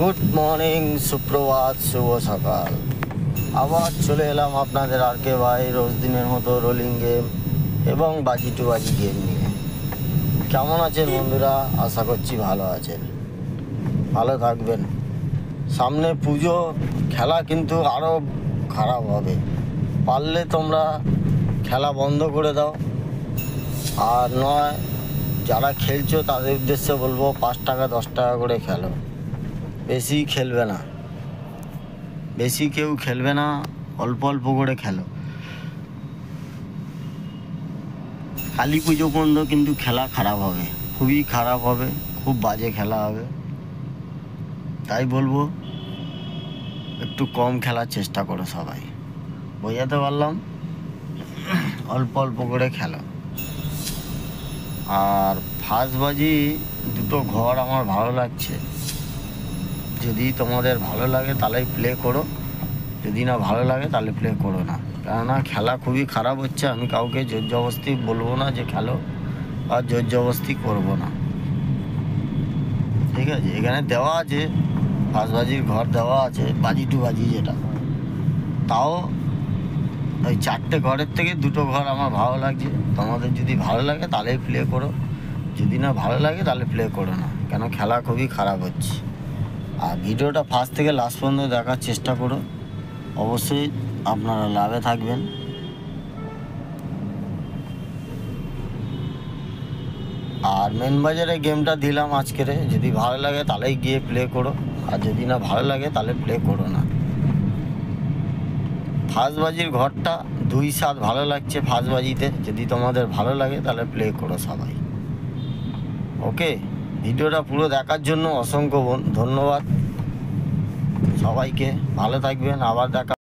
Good morning, সুপ্রভাত, শুভ সকাল। আবার চলে এলাম আপনাদের আরকে ভাই রোজ দিনের মতো রোলিং গেম এবং বাজি টু বাজি গেম নিয়ে। কেমন আছেন বন্ধুরা? আশা করছি ভালো আছেন, ভালো থাকবেন। সামনে পুজো, খেলা কিন্তু আরও খারাপ হবে। পারলে তোমরা খেলা বন্ধ করে দাও, আর নয় যারা খেলছো তাদের উদ্দেশ্যে বলবো 5 টাকা 10 টাকা করে খেলো, বেশি খেলবে না, বেশি কেউ খেলবে না, অল্প অল্প করে খেলো। কালী পুজো পর্যন্ত কিন্তু খেলা খারাপ হবে, খুবই খারাপ হবে, খুব বাজে খেলা হবে। তাই বলবো একটু কম খেলার চেষ্টা করো সবাই। বোঝাতে পারলাম? অল্প অল্প করে খেলো। আর ফাঁসবাজি দুটো ঘর আমার ভালো লাগছে, যদি তোমাদের ভালো লাগে তাহলে প্লে করো, যদি না ভালো লাগে তাহলে প্লে করো না। কেননা খেলা খুবই খারাপ হচ্ছে। আমি কাউকে জোর জবরদস্তি বলবো না যে খেলো, আর জোর জবরদস্তি করবো না, ঠিক আছে? এখানে দেওয়া আছে ফাঁসবাজির ঘর দেওয়া আছে, বাজি টু বাজি যেটা, তাও ওই 4টে ঘরের থেকে 2টো ঘর আমার ভালো লাগছে। তোমাদের যদি ভালো লাগে তাহলেই প্লে করো, যদি না ভালো লাগে তাহলে প্লে করো না, কেন খেলা খুবই খারাপ হচ্ছে। আর ভিডিওটা ফার্স্ট থেকে লাস্ট পর্যন্ত দেখার চেষ্টা করো, অবশ্যই আপনারা লাভে থাকবেন। আর মেন বাজারে গেমটা দিলাম আজকের, যদি ভালো লাগে তাহলেই গিয়ে প্লে করো, আর যদি না ভালো লাগে তাহলে প্লে করো না। ফাঁসবাজির ঘরটা 2-7 ভালো লাগছে ফাঁসবাজিতে, যদি তোমাদের ভালো লাগে তাহলে প্লে করো সবাই। ওকে, ভিডিওটা পুরো দেখার জন্য অসংখ্য ধন্যবাদ সবাইকে। ভালো থাকবেন, আবার দেখা।